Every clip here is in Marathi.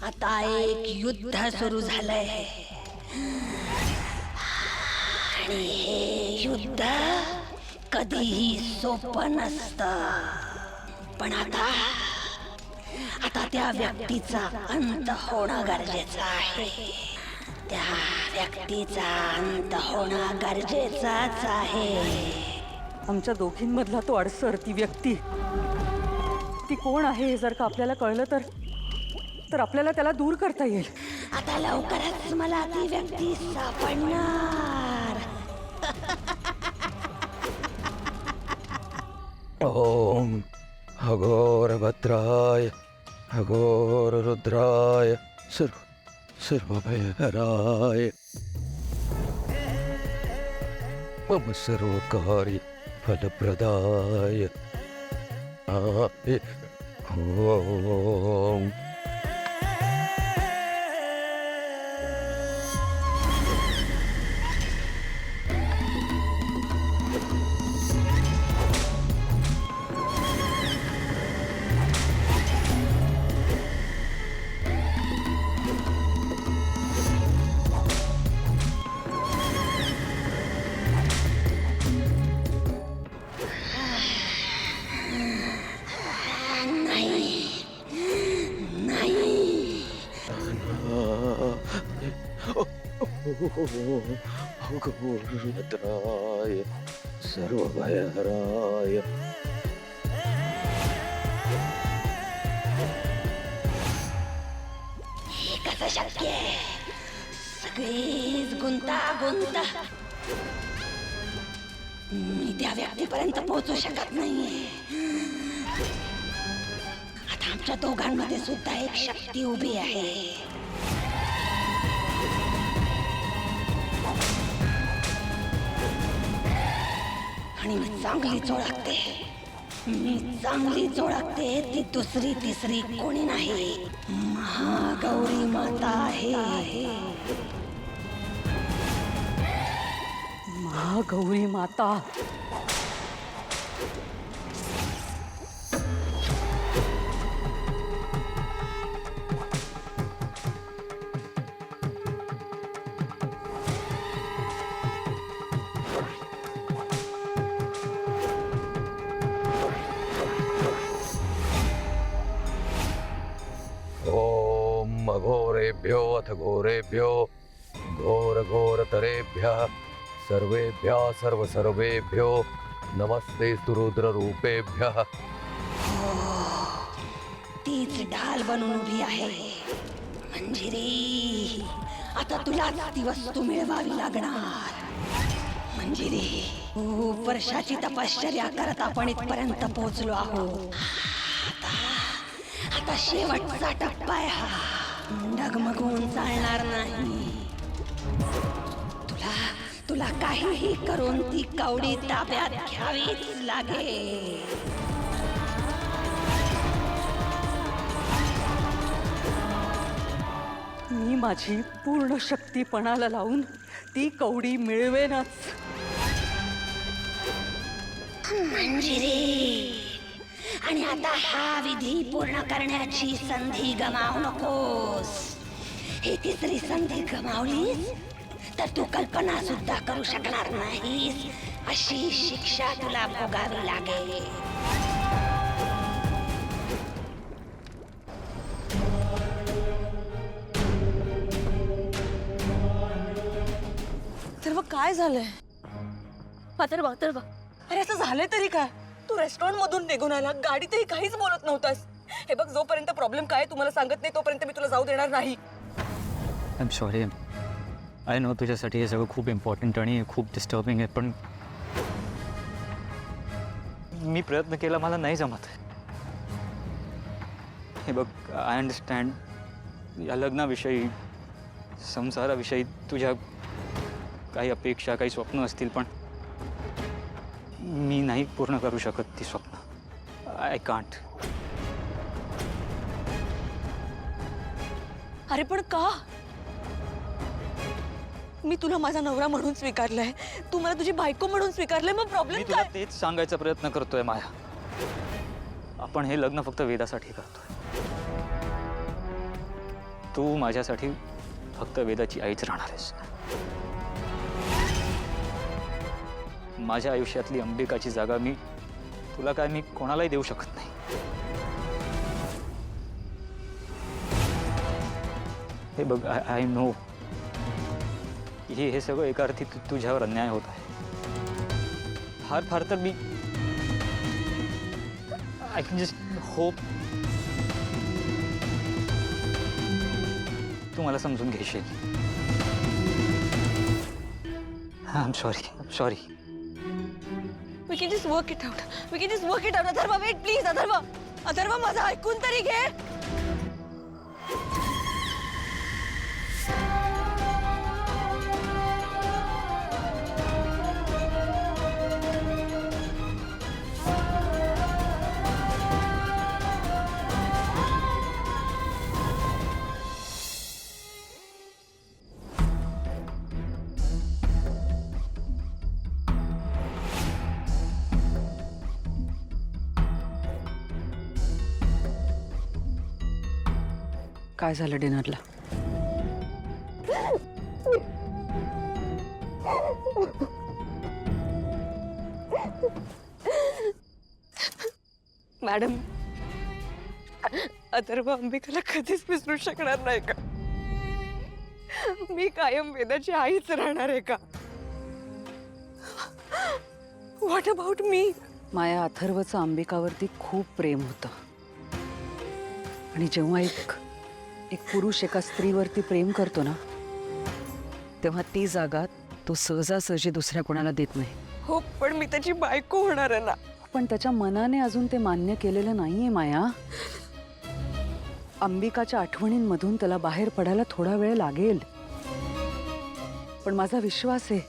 आता एक युद्ध सुरू झालंय आणि हे युद्ध कधीही सोपं नसतं. पण आता त्या व्यक्तीचा अंत होणं गरजेचं आहे. त्या व्यक्तीचा अंत होणं गरजेचाच आहे. आमच्या दोघींमधला तो अडसर, ती व्यक्ती, ती कोण आहे हे जर का आपल्याला कळलं तर आपल्याला त्याला दूर करता येईल. आता लवकरच मला ती व्यक्ती सापडणार. ओम अघोर भद्राय अघोर रुद्राय सर्वभयहराय मम सर्वकार्य फलप्रदाय ओम. अघोरभद्राय सर्वभयहराय हे कसं शक्य आहे? सगळीच गुंतागुंत. मी त्या व्यक्तीपर्यंत पोहोचू शकत नाहीये. आता आमच्या दोघांमध्ये सुद्धा एक शक्ती उभी आहे. आणि मी चांगलीच ओळखते. ती दुसरी तिसरी कोणी नाही, महागौरी माता आहे. महागौरी माता. ओम अघोरेभ्यो अथ घोरेभ्यो घोर घोरतरेभ्यः सर्वेभ्यः सर्वेभ्यो नमस्ते रुद्र रूपेभ्यः. तीच ढाल बनून उभी आहे. मंजिरी, आता तुलाच ती वस्तू मिळवावी लागणार. मंजिरी, खूप वर्षाची तपश्चर्या करत आपण इथपर्यंत पोहोचलो आहोत. आता शेवटचा टप्पा आहे हा. डगमगून चालणार नाही. तुला काहीही करून ती कवडी ताब्यात घ्यावीच लागेल. मी माझी पूर्ण शक्ती पणाला लावून ती कवडी मिळवेनच. मंजिरी, आणि आता हा विधी पूर्ण करण्याची संधी गमावू नकोस. ही तिसरी संधी गमावलीस तर तू कल्पना सुद्धा करू शकणार नाहीस अशी शिक्षा तुला भोगावी लागेल. तर मग काय झालंय? तर बघ अरे असं झालंय तरी काय? तू रेस्टॉरंट मधून निघून आला, गाडीतही काहीच बोलत नव्हतास. हे बघ, जोपर्यंत प्रॉब्लेम काय तुम्हाला सांगत नाही तोपर्यंत मी तुला जाऊ देणार नाही. I am sorry. I know तुझ्यासाठी हे सगळं खूप इम्पॉर्टंट आणि खूप डिस्टर्बिंग आहे, पण मी प्रयत्न केला, मला नाही जमत. हे बघ, आय अंडरस्टँड या लग्नाविषयी, संसाराविषयी तुझ्या काही अपेक्षा, काही स्वप्न असतील, पण मी नाही पूर्ण करू शकत ती स्वप्न. I can't. अरे पण का? मी तुला माझा नवरा म्हणून स्वीकारलाय, तू मला तुझी बायको म्हणून स्वीकारलंय, मग प्रॉब्लेम मी तुला काय? तेच सांगायचा प्रयत्न करतोय माया. आपण हे लग्न फक्त वेदासाठी करतोय. तू माझ्यासाठी फक्त वेदाची आईच राहणार आहेस. माझ्या आयुष्यातली अंबिकाची जागा मी कोणालाही देऊ शकत नाही. हे बघ, आय नो हे सगळं एका अर्थी तुझ्यावर अन्याय होत आहे. फार तर मी आय कॅन जस्ट होप तू मला समजून घेशील. I am sorry. We can just work it out. Atharva, wait please. Atharva, माझं ऐकून तरी घे. काय झालं डिनरला? मॅडम, अथर्व अंबिकाला कधीच विसरू शकणार नाही का? मी कायम वेदाची आईच राहणार आहे का? What about me? माया, अथर्वचं अंबिकावरती खूप प्रेम होतं. आणि जेव्हा एक पुरुष एका स्त्रीवरती प्रेम करतो ना, तेव्हा ती जागा तो सहजासहजी दुसऱ्या कोणाला देत नाही. हो, पण मी त्याची बायको होणार आहे ना. पण त्याच्या मनाने अजून ते मान्य केलेलं नाहीये माया. अंबिकाच्या आठवणींमधून त्याला बाहेर पडायला थोडा वेळ लागेल, पण माझा विश्वास आहे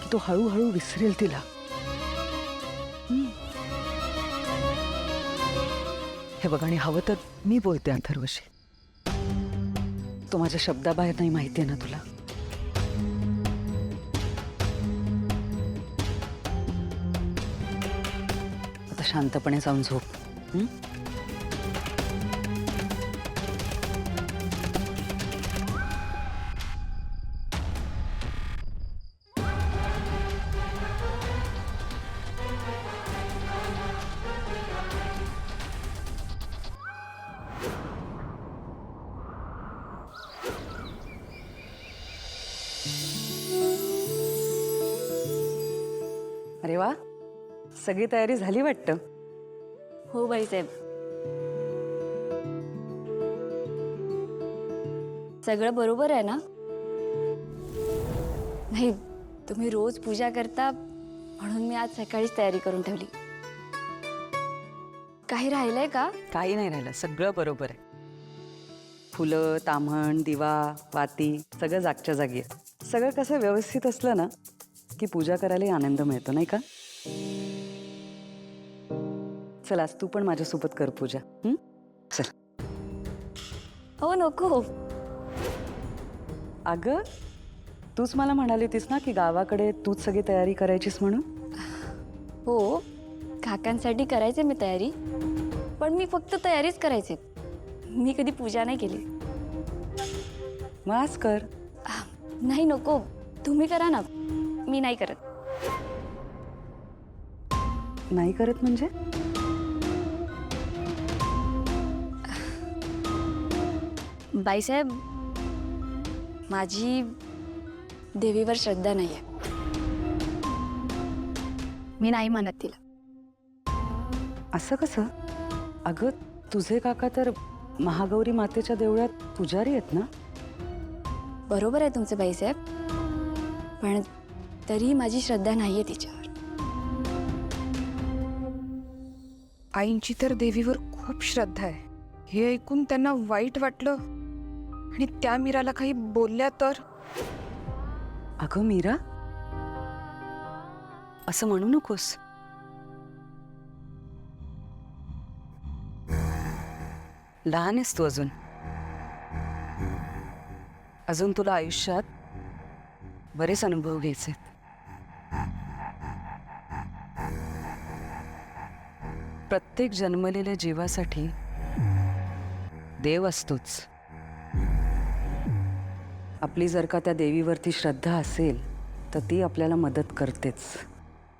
की तो हळूहळू विसरेल तिला. हे बघ, आणि हवं तर मी बोलते अथर्वशी. तो माझ्या शब्दाबाहेर नाही, माहिती आहे ना तुला. आता शांतपणे जाऊन झोप. अरे वा, सगळी तयारी झाली वाटतं. हो बाईसाहेब, सगळं बरोबर आहे ना? नाही, तुम्ही रोज पूजा करता म्हणून मी आज सकाळीच तयारी करून ठेवली. काही राहिलंय का? काही नाही राहिलं, सगळं बरोबर आहे. फुलं, ताम्हण, दिवा, वाती सगळं जागच्या जागी आहे. सगळं कसं व्यवस्थित असलं ना की पूजा करायलाही आनंद मिळतो, नाही का? चल, आज तू पण माझ्यासोबत कर पूजा. चल. हो, नको. अगं, तूच मला म्हणाली होतीस ना की गावाकडे तूच सगळी तयारी करायचीस म्हणून. हो, काकांसाठी करायचे मी तयारी, पण मी फक्त तयारीच करायचे, मी कधी पूजा नाही केली. मग आज कर. नाही, नको, तुम्ही करा ना, मी नाही करत. नाही करत म्हणजे? बाईसाहेब, माझी देवीवर श्रद्धा नाही आहे. मी नाही मानत तिला. असं कसं? अगं, तुझे काका तर महागौरी मातेच्या देवळात पुजारी आहेत ना? बरोबर आहे तुमचे बाईसाहेब, पण तरी माझी श्रद्धा नाहीये तिच्यावर. आईंची तर देवीवर खूप श्रद्धा आहे. हे ऐकून त्यांना वाईट वाटलं आणि त्या मीराला काही बोलल्या तर. अगं मीरा, असं म्हणू नकोस. लहान आहेस तू अजून. अजून तुला आयुष्यात बरेच अनुभव घ्यायचे. प्रत्येक जन्मलेल्या जीवासाठी देव असतोच, आपली जर का त्या देवीवरती श्रद्धा असेल तर ती आपल्याला मदत करतेच,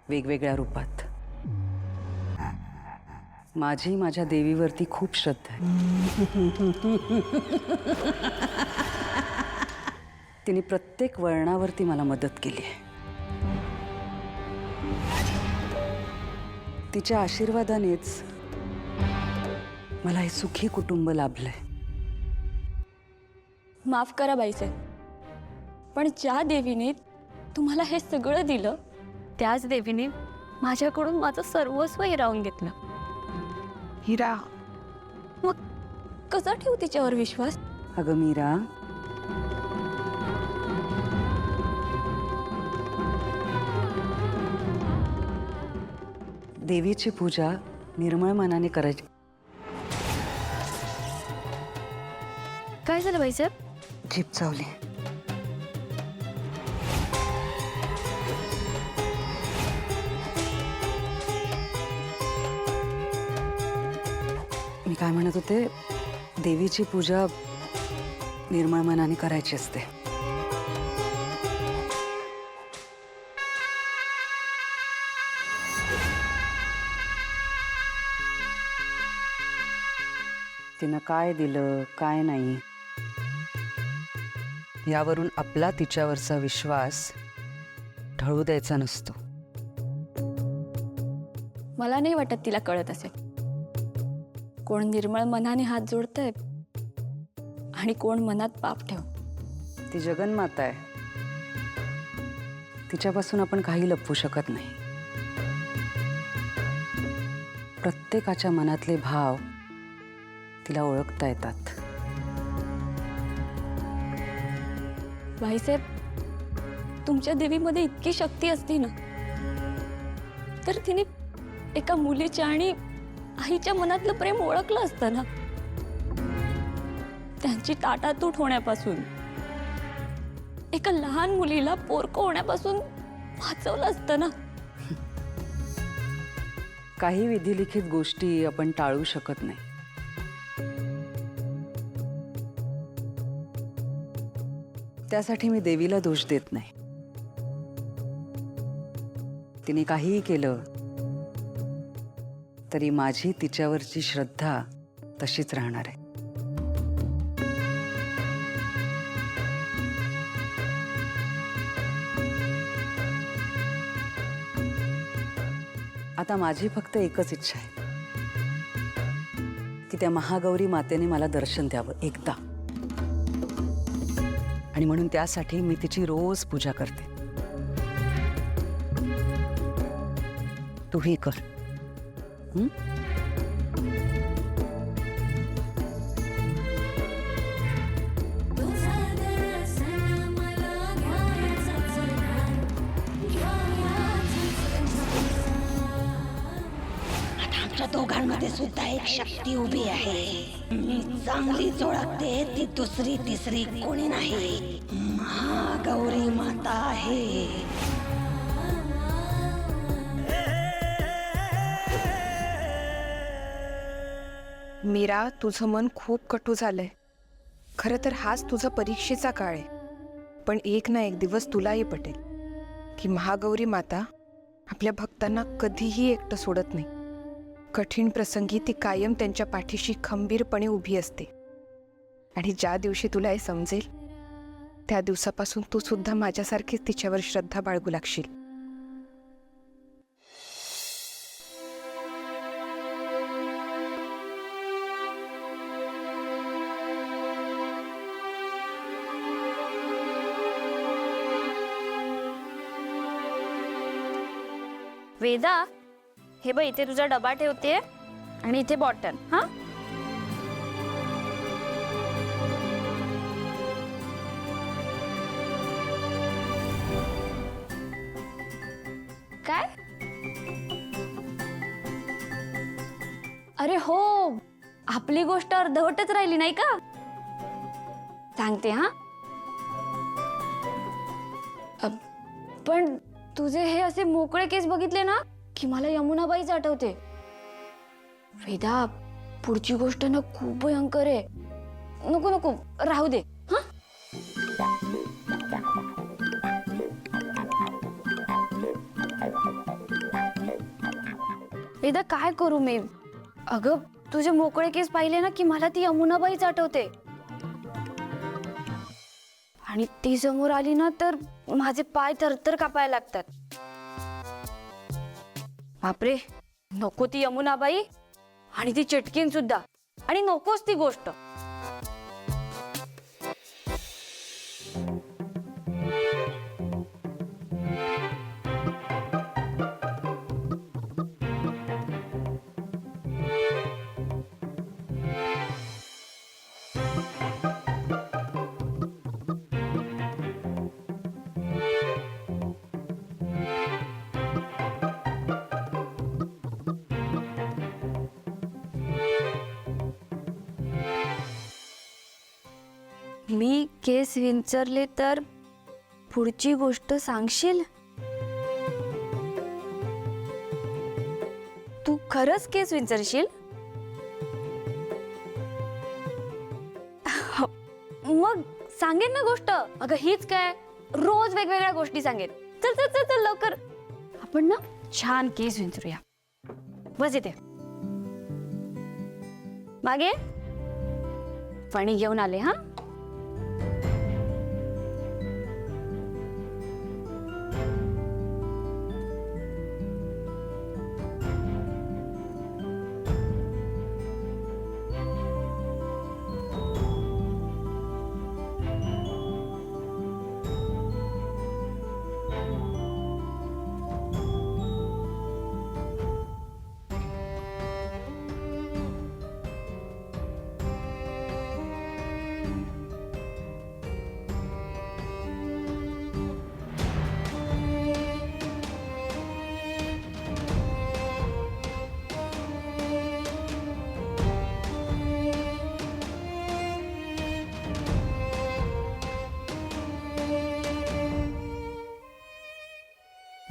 वेगवेगळ्या रूपात. माझी माझ्या देवीवरती खूप श्रद्धा आहे. तिने प्रत्येक वळणावरती मला मदत केली आहे. तिच्या आशीर्वादानेच मला हे सुखी कुटुंब लाभलंय. माफ करा बाईसाहेब, पण ज्या देवीने तुम्हाला हे सगळं दिलं त्याच देवीने माझ्याकडून माझं सर्वस्व हिरावून घेतलं. हिरा, मग कसा ठेवू तिच्यावर विश्वास? अगं मीरा, देवीची पूजा निर्मळ मनाने करायची. काय झालं बाईसाहेब? जीभ चावली. मी काय म्हणत होते, देवीची पूजा निर्मळ मनाने करायची असते. तिनं काय दिलं काय नाही यावरून आपला तिच्यावरचा विश्वास ढळू द्यायचा नसतो. मला नाही वाटत तिला कळत असेल कोण निर्मळ मनाने हात जोडतंय आणि कोण मनात पाप ठेव. ती जगन्माता आहे, तिच्यापासून आपण काही लपवू शकत नाही. प्रत्येकाच्या मनातले भाव तिला ओळखता येतात. भाईसाहेब, तुमच्या देवीमध्ये इतकी शक्ती असती ना तर तिने एका मुलीच्या आणि आईच्या मनातलं प्रेम ओळखलं असतं ना. त्यांची ताटातूट होण्यापासून, एका लहान मुलीला पोरकं होण्यापासून वाचवलं असतं ना. काही विधिलिखित गोष्टी आपण टाळू शकत नाही. त्यासाठी मी देवीला दोष देत नाही. तिने काहीही केलं तरी माझी तिच्यावरची श्रद्धा तशीच राहणार आहे. आता माझी फक्त एकच इच्छा आहे की त्या महागौरी मातेने मला दर्शन द्यावं एकदा. आणि म्हणून त्यासाठी मी तिची रोज पूजा करते. तूही कर. आता आमच्या दोघांमध्ये सुद्धा एक शक्ती उभी आहे. मी चांगलीच ओळखते, ती दुसरी तिसरी कोणी नाही, महागौरी माता आहे. मीरा, तुझं मन खूप कटू झालंय. खरं तर हाच तुझा परीक्षेचा काळ आहे. पण एक ना एक दिवस तुलाही पटेल की महागौरी माता आपल्या भक्तांना कधीही एकटं सोडत नाही. कठीण प्रसंगी ती कायम त्यांच्या पाठीशी खंबीरपणे उभी असते. आणि ज्या दिवशी तुला हे समजेल त्या दिवसापासून तू सुद्धा माझ्यासारखीच तिच्यावर श्रद्धा बाळगू लागशील. वेदा, हे बघ, इथे तुझा डबा ठेवते आणि इथे बॉटल. हा, काय? अरे हो, आपली गोष्ट अर्धवटच राहिली नाही का? सांगते हा. पण तुझे हे असे मोकळे केस बघितले ना की मला यमुनाबाईच आठवते. वेदा, पुढची गोष्ट ना खूप भयंकर आहे. नको नको, राहू दे. हा, वेदा काय करू मी? अगं तुझे मोकळे केस पाहिले ना की मला ती यमुनाबाईच आठवते. आणि ती समोर आली ना तर माझे पाय थरथर कापायला लागतात. बापरे, नको ती यमुनाबाई आणि ती चटकीन सुद्धा, आणि नकोच ती गोष्ट. मी केस विंचरले तर पुढची गोष्ट सांगशील? तू खरंच केस विंचरशील? मग सांगेन ना गोष्ट. अगं हीच काय, रोज वेगवेगळ्या गोष्टी सांगेन. चल चल चल चल लवकर, आपण ना छान केस विंचरूया. बस इथे मागे पाणी घेऊन आले. हा,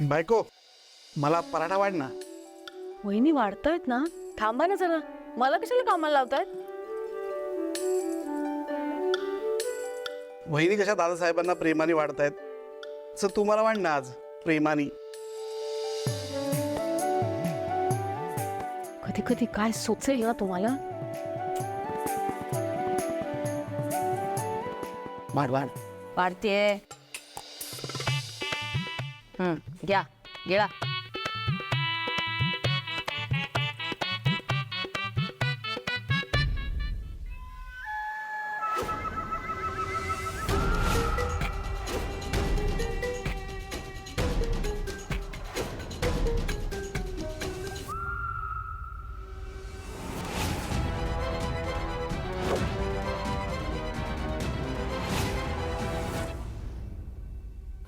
बायको, मला पराठा वाढ ना. वहिनी वाढतायत ना, थांबा ना जरा. मला कशाला कामाला लावतायत? वहिनी कशा दादासाहेबांना प्रेमाने वाढतायत, तसं तू मला वाढ ना आज प्रेमाने. कधी कधी काय सुचेल ना तुम्हाला. वाढ वाढ. वाढतेय. घ्या गिळा.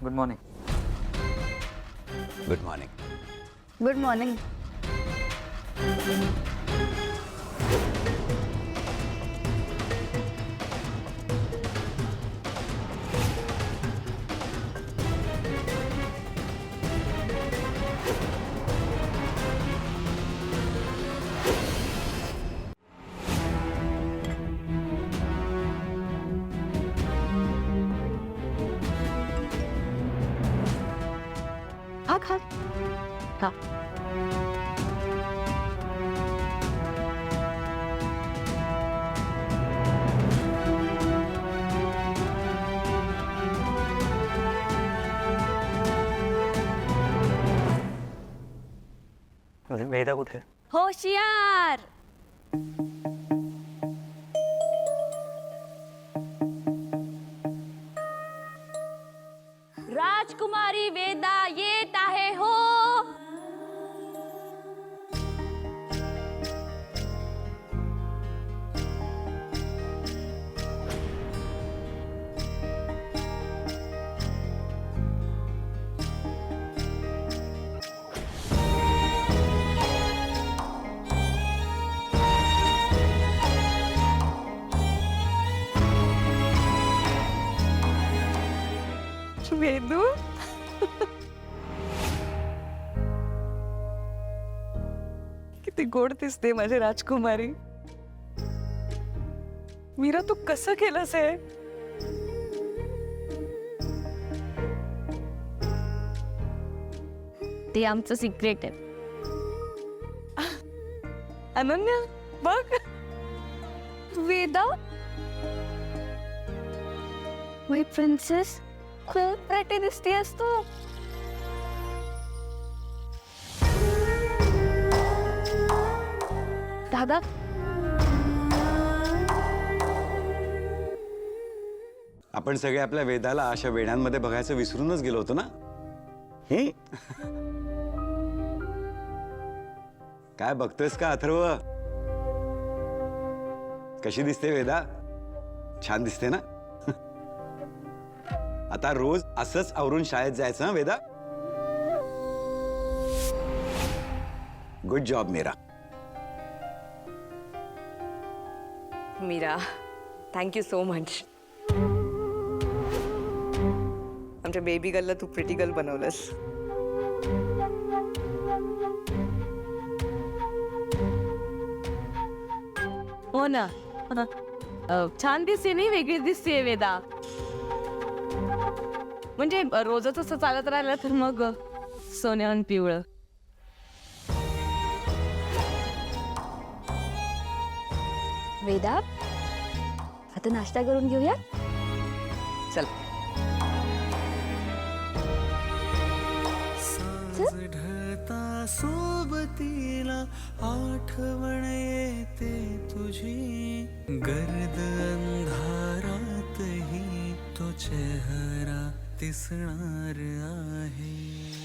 Good morning. Good morning. Good morning. हा खा. खा. वेदा कुठे? होशियार. राजकुमारी वेदा येत आहे हो. वेदू, किती गोड दिसते माझी राजकुमारी. मीरा, तू कसं केलंस हे? ते आमचं सिक्रेट आहे. अनन्या बघ वेदा माय प्रिन्सेस, खूप प्रेटी दिसतेस तू. दादा आपण सगळे आपल्या वेदाला अशा वेड्यांमध्ये बघायचं विसरूनच गेलो होतो ना. काय बघतोयस का अथर्व? कशी दिसते वेदा? छान दिसते ना. आता रोज असंच आवरून शाळेत जायचं ना Veda. Good job Meera. Meera, thank you so much. आमच्या बेबी गर्लला तू प्रिटी गर्ल बनवलंस. हो ना. छान दिसते नाही, वेगळी दिसते वेदा. म्हणजे रोजच असं चालत राहिलं तर मग सोन्याहून पिवळं. वेदा, आता नाश्ता करून घेऊया. चल. ढळता सोबतीला आठवण येते तुझी, गर्द अंधारातही तो चेहरा दिसणार आहे.